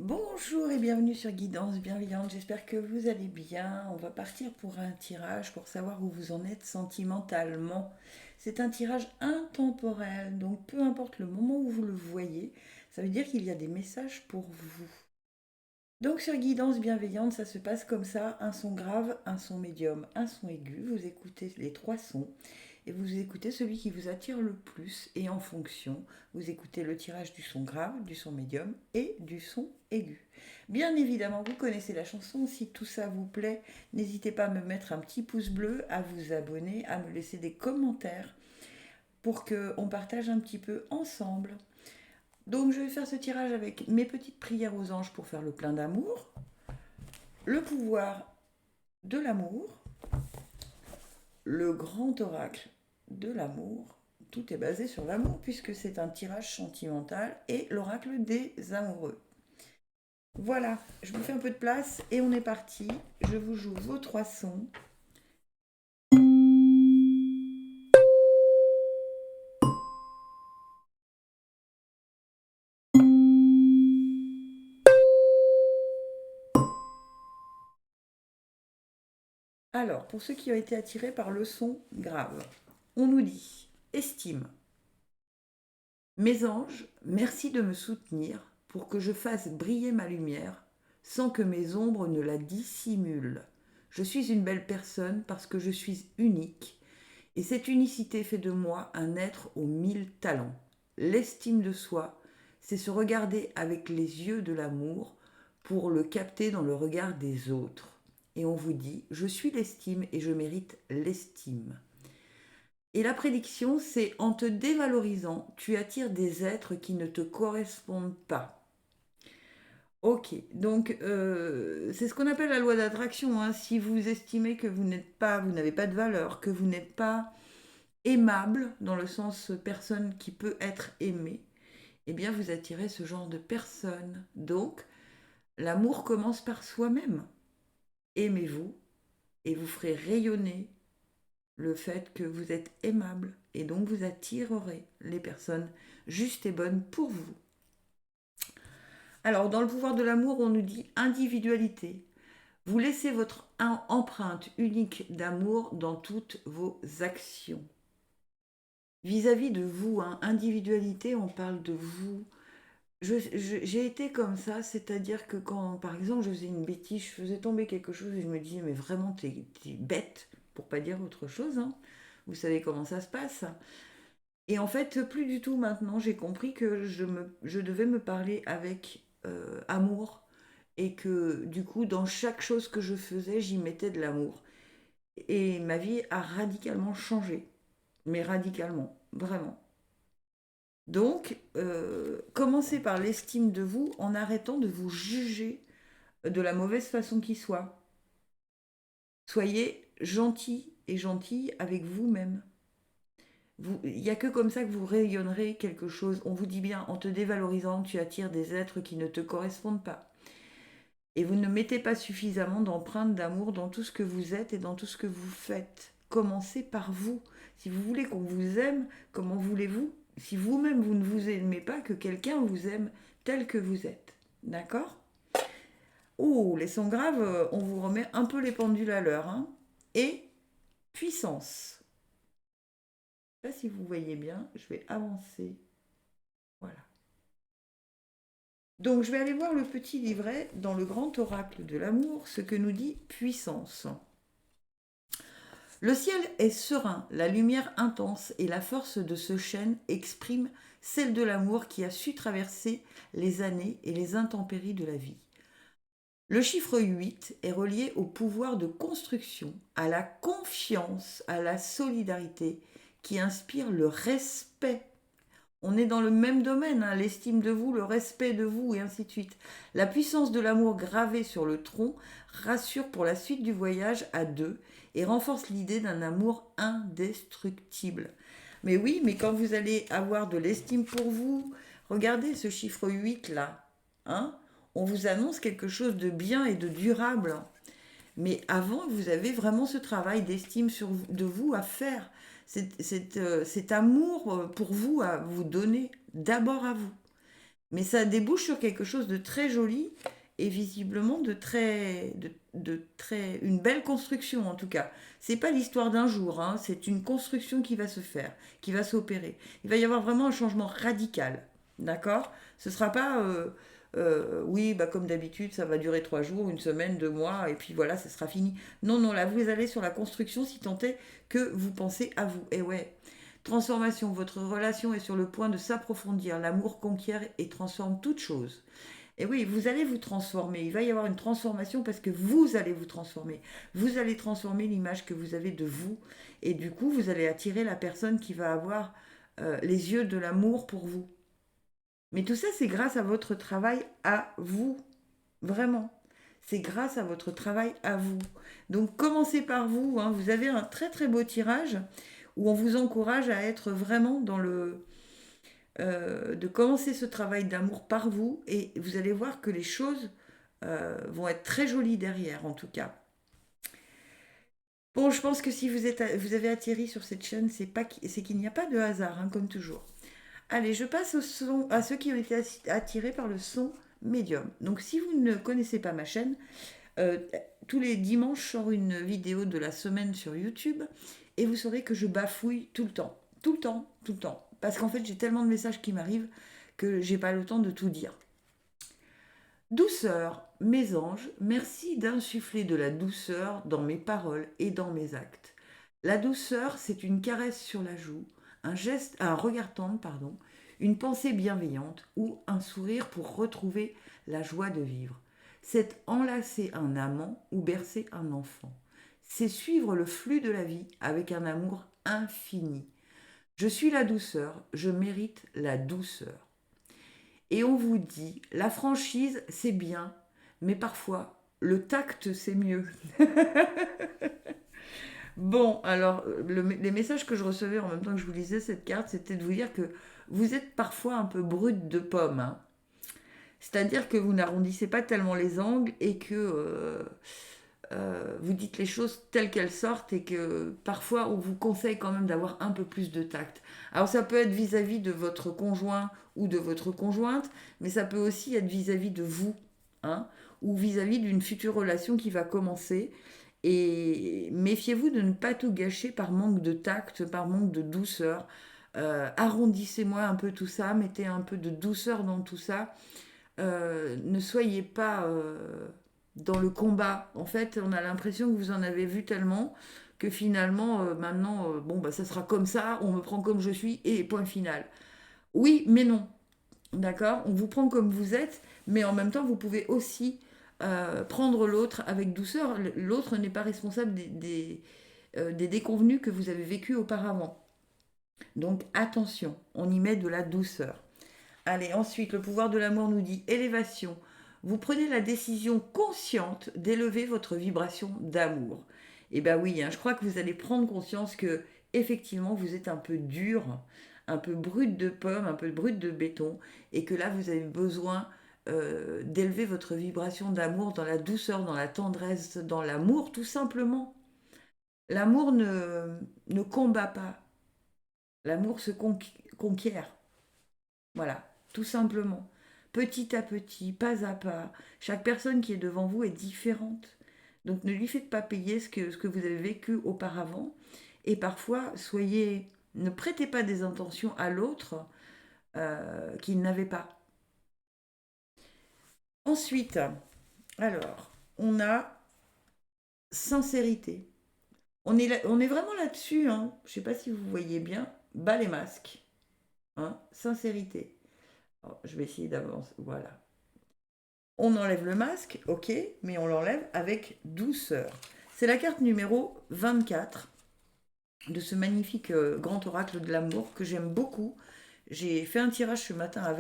Bonjour et bienvenue sur Guidance Bienveillante, j'espère que vous allez bien. On va partir pour un tirage pour savoir où vous en êtes sentimentalement. C'est un tirage intemporel, donc peu importe le moment où vous le voyez, ça veut dire qu'il y a des messages pour vous. Donc sur Guidance Bienveillante, ça se passe comme ça, un son grave, un son médium, un son aigu, vous écoutez les trois sons et vous écoutez celui qui vous attire le plus et en fonction, vous écoutez le tirage du son grave, du son médium et du son aigu. Bien évidemment, vous connaissez la chanson, si tout ça vous plaît, n'hésitez pas à me mettre un petit pouce bleu, à vous abonner, à me laisser des commentaires pour qu'on partage un petit peu ensemble. Donc je vais faire ce tirage avec mes petites prières aux anges pour faire le plein d'amour, le pouvoir de l'amour, le grand oracle de l'amour. Tout est basé sur l'amour puisque c'est un tirage sentimental et l'oracle des amoureux. Voilà, je vous fais un peu de place et on est parti. Je vous joue vos trois sons. Alors, pour ceux qui ont été attirés par le son grave, on nous dit estime. Mes anges, merci de me soutenir pour que je fasse briller ma lumière sans que mes ombres ne la dissimulent. Je suis une belle personne parce que je suis unique et cette unicité fait de moi un être aux 1000 talents. L'estime de soi, c'est se regarder avec les yeux de l'amour pour le capter dans le regard des autres. Et on vous dit, je suis l'estime et je mérite l'estime. Et la prédiction, c'est en te dévalorisant, tu attires des êtres qui ne te correspondent pas. Ok, donc c'est ce qu'on appelle la loi d'attraction, hein. Si vous estimez que vous n'avez pas de valeur, que vous n'êtes pas aimable, dans le sens personne qui peut être aimée, eh bien vous attirez ce genre de personne. Donc, l'amour commence par soi-même. Aimez-vous et vous ferez rayonner le fait que vous êtes aimable et donc vous attirerez les personnes justes et bonnes pour vous. Alors, dans le pouvoir de l'amour, on nous dit individualité. Vous laissez votre empreinte unique d'amour dans toutes vos actions. Vis-à-vis de vous, hein, individualité, on parle de vous. J'ai été comme ça, c'est-à-dire que quand, par exemple, je faisais une bêtise, je faisais tomber quelque chose et je me disais, mais vraiment, t'es bête, pour pas dire autre chose, hein. Vous savez comment ça se passe. Et en fait, plus du tout maintenant, j'ai compris que je devais me parler avec amour et que du coup, dans chaque chose que je faisais, j'y mettais de l'amour. Et ma vie a radicalement changé, mais radicalement, vraiment. Donc, commencez par l'estime de vous en arrêtant de vous juger de la mauvaise façon qui soit. Soyez gentil et gentille avec vous-même. Il n'y a que comme ça que vous rayonnerez quelque chose. On vous dit bien, en te dévalorisant, tu attires des êtres qui ne te correspondent pas. Et vous ne mettez pas suffisamment d'empreintes d'amour dans tout ce que vous êtes et dans tout ce que vous faites. Commencez par vous. Si vous voulez qu'on vous aime, comment voulez-vous, si vous-même vous ne vous aimez pas, que quelqu'un vous aime tel que vous êtes. D'accord? Oh, les sons graves, on vous remet un peu les pendules à l'heure, hein. Et puissance. Je ne sais pas si vous voyez bien, je vais avancer. Voilà. Donc je vais aller voir le petit livret dans le grand oracle de l'amour, ce que nous dit puissance. Le ciel est serein, la lumière intense et la force de ce chêne expriment celle de l'amour qui a su traverser les années et les intempéries de la vie. Le chiffre 8 est relié au pouvoir de construction, à la confiance, à la solidarité qui inspire le respect. On est dans le même domaine, hein, l'estime de vous, le respect de vous et ainsi de suite. La puissance de l'amour gravée sur le tronc rassure pour la suite du voyage à deux et renforce l'idée d'un amour indestructible. Mais oui, mais quand vous allez avoir de l'estime pour vous, regardez ce chiffre 8 là, hein, on vous annonce quelque chose de bien et de durable. Mais avant, vous avez vraiment ce travail d'estime de vous à faire. Cet amour pour vous à vous donner d'abord à vous. Mais ça débouche sur quelque chose de très joli et visiblement de très une belle construction en tout cas. C'est pas l'histoire d'un jour, hein, c'est une construction qui va se faire, qui va s'opérer. Il va y avoir vraiment un changement radical, d'accord? Ce sera pas, oui, bah comme d'habitude, ça va durer 3 jours, une semaine, 2 mois, et puis voilà, ça sera fini. Non, non, là vous allez sur la construction si tant est que vous pensez à vous. Et ouais, transformation, votre relation est sur le point de s'approfondir. L'amour conquiert et transforme toute chose. Et oui, vous allez vous transformer. Il va y avoir une transformation parce que vous allez vous transformer. Vous allez transformer l'image que vous avez de vous. Et du coup, vous allez attirer la personne qui va avoir les yeux de l'amour pour vous. Mais tout ça, c'est grâce à votre travail à vous. Vraiment. C'est grâce à votre travail à vous. Donc commencez par vous, hein. Vous avez un très très beau tirage où on vous encourage à être vraiment dans de commencer ce travail d'amour par vous et vous allez voir que les choses vont être très jolies derrière en tout cas. Bon, je pense que si vous avez atterri sur cette chaîne, c'est qu'il n'y a pas de hasard, hein, comme toujours. Allez, je passe à ceux qui ont été attirés par le son médium. Donc si vous ne connaissez pas ma chaîne, euh, tous les dimanches, je sors une vidéo de la semaine sur YouTube et vous saurez que je bafouille tout le temps. Tout le temps, tout le temps. Parce qu'en fait, j'ai tellement de messages qui m'arrivent que j'ai pas le temps de tout dire. Douceur, mes anges, merci d'insuffler de la douceur dans mes paroles et dans mes actes. La douceur, c'est une caresse sur la joue, un geste, un regard tendre, pardon, une pensée bienveillante ou un sourire pour retrouver la joie de vivre. C'est enlacer un amant ou bercer un enfant. C'est suivre le flux de la vie avec un amour infini. Je suis la douceur, je mérite la douceur. Et on vous dit, la franchise, c'est bien, mais parfois, le tact, c'est mieux. Bon, alors, les messages que je recevais en même temps que je vous lisais cette carte, c'était de vous dire que vous êtes parfois un peu brute de pomme, hein. C'est-à-dire que vous n'arrondissez pas tellement les angles et que vous dites les choses telles qu'elles sortent et que parfois on vous conseille quand même d'avoir un peu plus de tact. Alors ça peut être vis-à-vis de votre conjoint ou de votre conjointe, mais ça peut aussi être vis-à-vis de vous, hein, ou vis-à-vis d'une future relation qui va commencer. Et méfiez-vous de ne pas tout gâcher par manque de tact, par manque de douceur. Arrondissez-moi un peu tout ça, mettez un peu de douceur dans tout ça. Ne soyez pas dans le combat. En fait, on a l'impression que vous en avez vu tellement que finalement, maintenant, bon, bah, ça sera comme ça, on me prend comme je suis et point final. Oui, mais non. D'accord? On vous prend comme vous êtes, mais en même temps, vous pouvez aussi prendre l'autre avec douceur. L'autre n'est pas responsable des déconvenus que vous avez vécus auparavant. Donc attention, on y met de la douceur. Allez, ensuite, le pouvoir de l'amour nous dit élévation. Vous prenez la décision consciente d'élever votre vibration d'amour. Et ben oui, hein, je crois que vous allez prendre conscience que effectivement vous êtes un peu dur, un peu brut de pomme, un peu brut de béton, et que là vous avez besoin d'élever votre vibration d'amour dans la douceur, dans la tendresse, dans l'amour tout simplement. L'amour ne combat pas, l'amour se conquiert. Voilà, tout simplement. Petit à petit, pas à pas. Chaque personne qui est devant vous est différente. Donc ne lui faites pas payer ce que vous avez vécu auparavant. Et parfois, ne prêtez pas des intentions à l'autre qu'il n'avait pas. Ensuite, alors, on a sincérité. On est vraiment là-dessus, hein. Je ne sais pas si vous voyez bien. Bas les masques. Hein. Sincérité. Alors, je vais essayer d'avancer. Voilà. On enlève le masque, ok, mais on l'enlève avec douceur. C'est la carte numéro 24 de ce magnifique grand oracle de l'amour que j'aime beaucoup. J'ai fait un tirage ce matin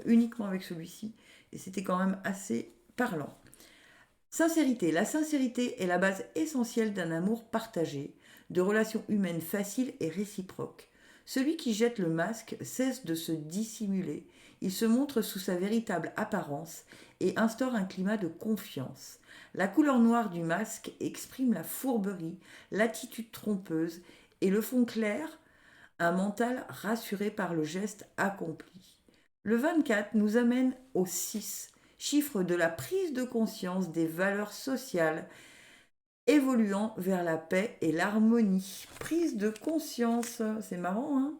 uniquement avec celui-ci, et c'était quand même assez parlant. Sincérité. La sincérité est la base essentielle d'un amour partagé, de relations humaines faciles et réciproques. Celui qui jette le masque cesse de se dissimuler, il se montre sous sa véritable apparence et instaure un climat de confiance. La couleur noire du masque exprime la fourberie, l'attitude trompeuse et le fond clair, un mental rassuré par le geste accompli. Le 24 nous amène au 6, chiffre de la prise de conscience des valeurs sociales évoluant vers la paix et l'harmonie. Prise de conscience, c'est marrant, hein?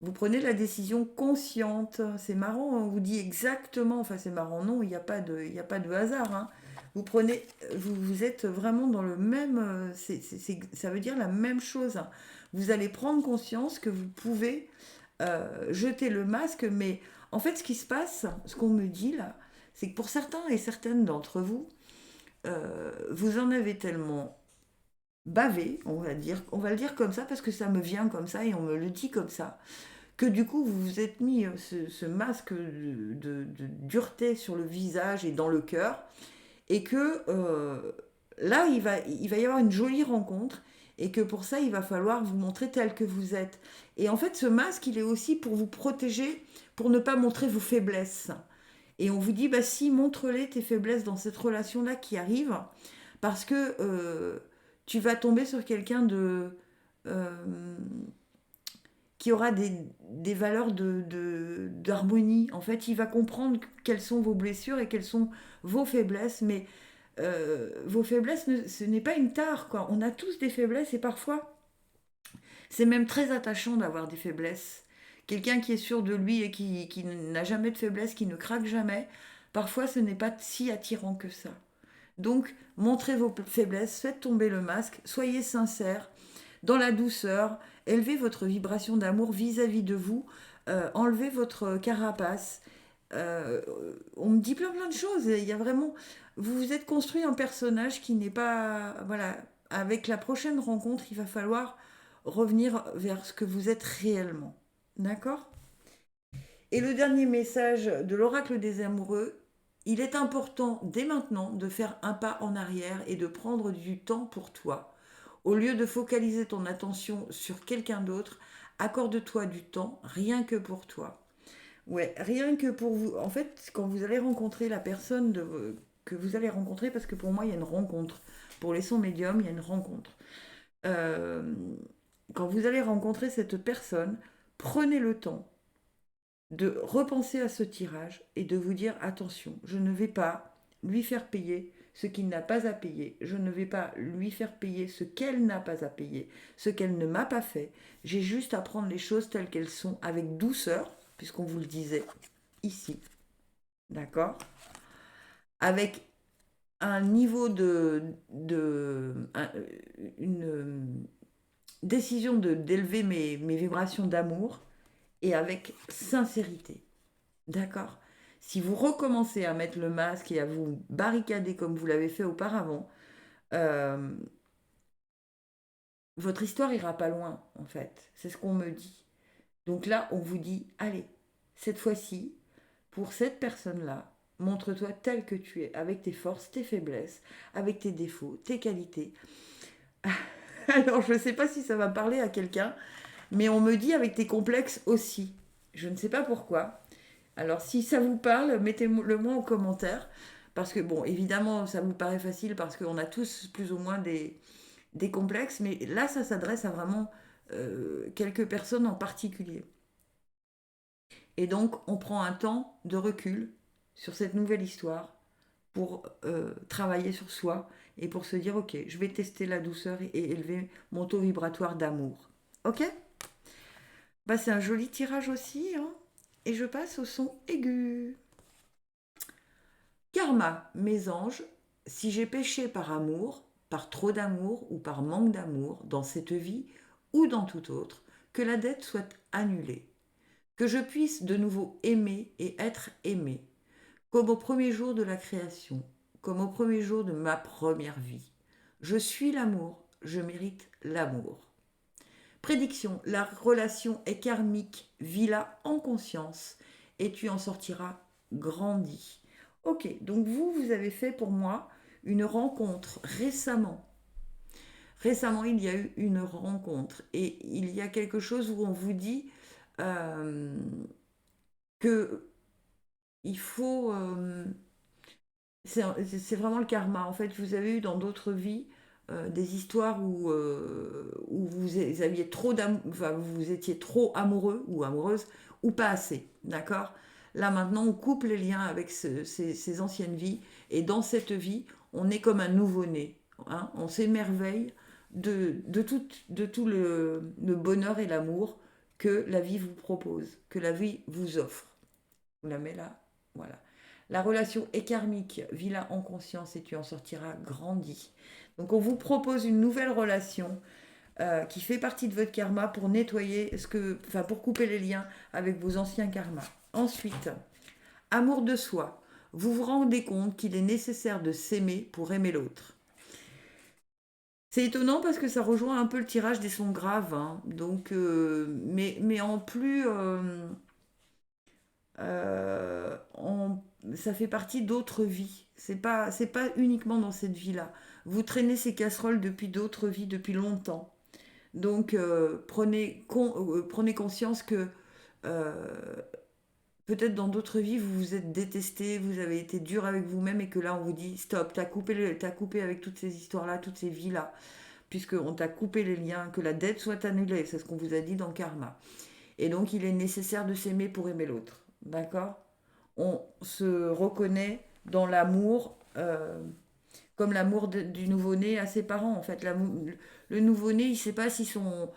Vous prenez la décision consciente. C'est marrant, on vous dit exactement, enfin c'est marrant, non, il y a pas de hasard, hein. Vous prenez, vous êtes vraiment dans le même, ça veut dire la même chose, hein. Vous allez prendre conscience que vous pouvez jeter le masque, mais en fait, ce qui se passe, ce qu'on me dit là, c'est que pour certains et certaines d'entre vous, vous en avez tellement bavé, on va le dire comme ça parce que ça me vient comme ça et on me le dit comme ça, que du coup vous vous êtes mis ce masque de dureté sur le visage et dans le cœur, et que là il va y avoir une jolie rencontre, et que pour ça il va falloir vous montrer tel que vous êtes. Et en fait ce masque il est aussi pour vous protéger, pour ne pas montrer vos faiblesses. Et on vous dit, bah si, montre-les tes faiblesses dans cette relation-là qui arrive, parce que tu vas tomber sur quelqu'un euh, qui aura des valeurs d'harmonie. En fait, il va comprendre quelles sont vos blessures et quelles sont vos faiblesses, mais vos faiblesses, ce n'est pas une tare, quoi. On a tous des faiblesses et parfois, c'est même très attachant d'avoir des faiblesses. Quelqu'un qui est sûr de lui et qui n'a jamais de faiblesse, qui ne craque jamais, parfois ce n'est pas si attirant que ça. Donc, montrez vos faiblesses, faites tomber le masque, soyez sincère, dans la douceur, élevez votre vibration d'amour vis-à-vis de vous, enlevez votre carapace. Euh, on me dit plein de choses. Il y a vraiment, vous vous êtes construit un personnage qui n'est pas, voilà. Avec la prochaine rencontre, il va falloir revenir vers ce que vous êtes réellement. D'accord? Et le dernier message de l'oracle des amoureux, il est important dès maintenant de faire un pas en arrière et de prendre du temps pour toi. Au lieu de focaliser ton attention sur quelqu'un d'autre, accorde-toi du temps rien que pour toi. Ouais, rien que pour vous. En fait, quand vous allez rencontrer la personne que vous allez rencontrer, parce que pour moi, il y a une rencontre. Pour les sons médiums, il y a une rencontre. Euh, Quand vous allez rencontrer cette personne, prenez le temps de repenser à ce tirage et de vous dire attention, je ne vais pas lui faire payer ce qu'il n'a pas à payer, je ne vais pas lui faire payer ce qu'elle n'a pas à payer, ce qu'elle ne m'a pas fait. J'ai juste à prendre les choses telles qu'elles sont avec douceur, puisqu'on vous le disait ici, d'accord? Avec un niveau une décision d'élever mes vibrations d'amour, et avec sincérité. D'accord? Si vous recommencez à mettre le masque et à vous barricader comme vous l'avez fait auparavant, euh, votre histoire ira pas loin, en fait. C'est ce qu'on me dit. Donc là, on vous dit, allez, cette fois-ci, pour cette personne-là, montre-toi tel que tu es, avec tes forces, tes faiblesses, avec tes défauts, tes qualités. Alors, je ne sais pas si ça va parler à quelqu'un, mais on me dit avec tes complexes aussi. Je ne sais pas pourquoi. Alors, si ça vous parle, mettez-le moi en commentaire. Parce que, bon, évidemment, ça vous paraît facile parce qu'on a tous plus ou moins des complexes, mais là, ça s'adresse à vraiment quelques personnes en particulier. Et donc, on prend un temps de recul sur cette nouvelle histoire pour travailler sur soi et pour se dire, ok, je vais tester la douceur et élever mon taux vibratoire d'amour. Ok? Bah, c'est un joli tirage aussi, hein. Et je passe au son aigu. Karma, mes anges, si j'ai péché par amour, par trop d'amour ou par manque d'amour dans cette vie ou dans toute autre, que la dette soit annulée, que je puisse de nouveau aimer et être aimé, comme au premier jour de la création, comme au premier jour de ma première vie. Je suis l'amour, je mérite l'amour. Prédiction, la relation est karmique, vis-la en conscience et tu en sortiras grandi. Ok, donc vous avez fait pour moi une rencontre récemment. Récemment, il y a eu une rencontre et il y a quelque chose où on vous dit euh, que il faut... c'est vraiment le karma. En fait, vous avez eu dans d'autres vies des histoires où vous aviez trop enfin, vous étiez trop amoureux ou amoureuse ou pas assez, d'accord? Là maintenant, on coupe les liens avec ces anciennes vies et dans cette vie, on est comme un nouveau-né, hein. On s'émerveille de tout le bonheur et l'amour que la vie vous propose, que la vie vous offre. On la met là, voilà. La relation est karmique, vis-la en conscience et tu en sortiras grandi. Donc on vous propose une nouvelle relation qui fait partie de votre karma pour nettoyer enfin pour couper les liens avec vos anciens karmas. Ensuite, amour de soi. Vous vous rendez compte qu'il est nécessaire de s'aimer pour aimer l'autre. C'est étonnant parce que ça rejoint un peu le tirage des sons graves, hein. Donc, mais en plus, ça fait partie d'autres vies. C'est pas uniquement dans cette vie-là. Vous traînez ces casseroles depuis d'autres vies, depuis longtemps. Donc, prenez conscience que euh, peut-être dans d'autres vies, vous vous êtes détesté, vous avez été dur avec vous-même et que là, on vous dit stop, t'as coupé avec toutes ces histoires-là, toutes ces vies-là, puisqu'on t'a coupé les liens, que la dette soit annulée. C'est ce qu'on vous a dit dans Karma. Et donc, il est nécessaire de s'aimer pour aimer l'autre. D'accord? On se reconnaît dans l'amour, comme l'amour du nouveau-né à ses parents. En fait, le nouveau-né, il ne sait pas si son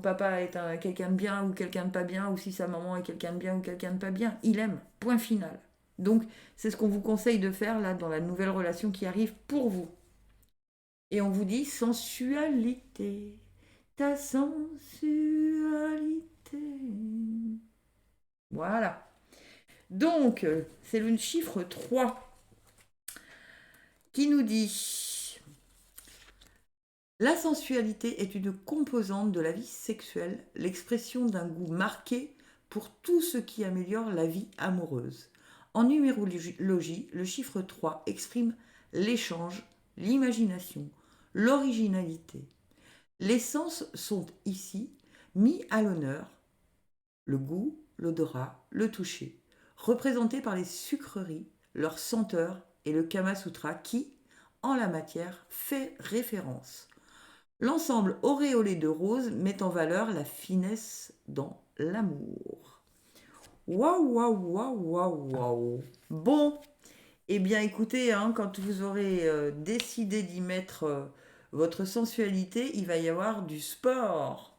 papa est quelqu'un de bien ou quelqu'un de pas bien, ou si sa maman est quelqu'un de bien ou quelqu'un de pas bien. Il aime, point final. Donc, c'est ce qu'on vous conseille de faire là dans la nouvelle relation qui arrive pour vous. Et on vous dit sensualité, ta sensualité. Voilà. Donc, c'est le chiffre 3 qui nous dit la sensualité est une composante de la vie sexuelle, l'expression d'un goût marqué pour tout ce qui améliore la vie amoureuse. En numérologie, le chiffre 3 exprime l'échange, l'imagination, l'originalité. Les sens sont ici mis à l'honneur, le goût, l'odorat, le toucher, représentés par les sucreries, leur senteur et le Kama Sutra qui, en la matière, fait référence. L'ensemble auréolé de rose met en valeur la finesse dans l'amour. Waouh, waouh, waouh, waouh, waouh. Bon, eh bien écoutez, hein, quand vous aurez décidé d'y mettre votre sensualité, il va y avoir du sport.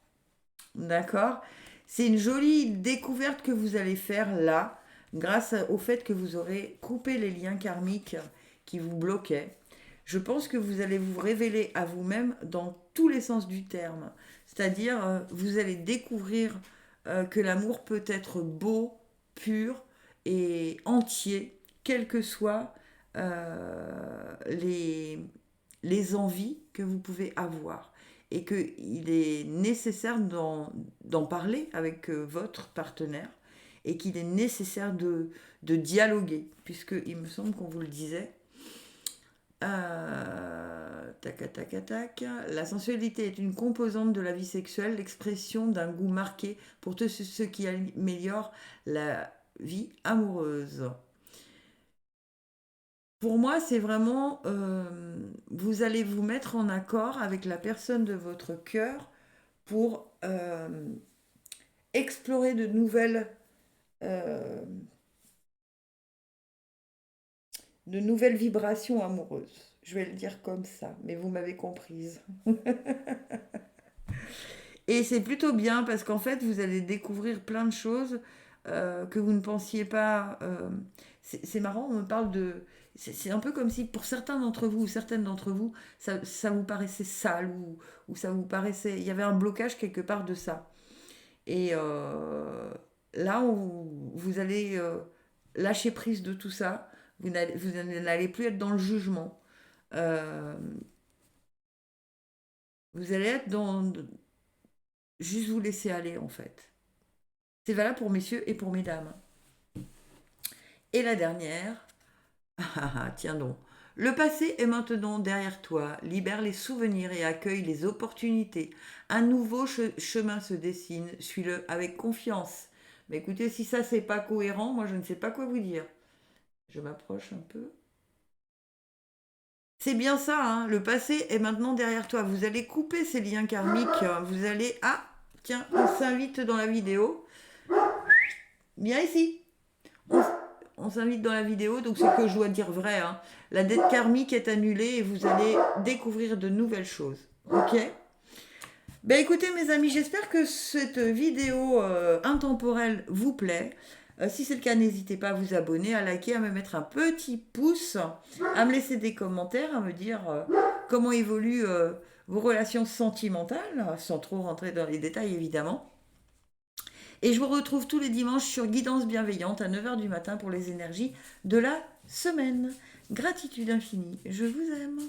D'accord? C'est une jolie découverte que vous allez faire là, grâce au fait que vous aurez coupé les liens karmiques qui vous bloquaient. Je pense que vous allez vous révéler à vous-même dans tous les sens du terme. C'est-à-dire, vous allez découvrir que l'amour peut être beau, pur et entier, quelles que soient les envies que vous pouvez avoir et qu'il est nécessaire d'en parler avec votre partenaire et qu'il est nécessaire de dialoguer, puisqu'il me semble qu'on vous le disait. Tac, tac, tac. La sensualité est une composante de la vie sexuelle, l'expression d'un goût marqué pour tout ce qui améliore la vie amoureuse. Pour moi, c'est vraiment, vous allez vous mettre en accord avec la personne de votre cœur pour explorer euh, de nouvelles vibrations amoureuses. Je vais le dire comme ça, mais vous m'avez comprise. Et c'est plutôt bien parce qu'en fait, vous allez découvrir plein de choses que vous ne pensiez pas. C'est marrant, on me parle de. C'est un peu comme si pour certains d'entre vous ou certaines d'entre vous, ça vous paraissait sale ou ça vous paraissait. Il y avait un blocage quelque part de ça. Et là, vous allez lâcher prise de tout ça. Vous n'allez plus être dans le jugement. Euh, vous allez être dans. Juste vous laisser aller, en fait. C'est valable pour messieurs et pour mesdames. Et la dernière. Tiens donc. Le passé est maintenant derrière toi. Libère les souvenirs et accueille les opportunités. Un nouveau chemin se dessine. Suis-le avec confiance. Mais écoutez, si ça c'est pas cohérent, moi je ne sais pas quoi vous dire. Je m'approche un peu. C'est bien ça, hein, le passé est maintenant derrière toi. Vous allez couper ces liens karmiques. Vous allez... Ah, tiens, on s'invite dans la vidéo. Viens ici. On, on s'invite dans la vidéo, donc c'est que je dois dire vrai. Hein. La dette karmique est annulée et vous allez découvrir de nouvelles choses. Ok. Ben écoutez mes amis, j'espère que cette vidéo intemporelle vous plaît. Si c'est le cas, n'hésitez pas à vous abonner, à liker, à me mettre un petit pouce, à me laisser des commentaires, à me dire comment évoluent vos relations sentimentales, sans trop rentrer dans les détails évidemment. Et je vous retrouve tous les dimanches sur Guidance Bienveillante à 9h du matin pour les énergies de la semaine. Gratitude infinie, je vous aime.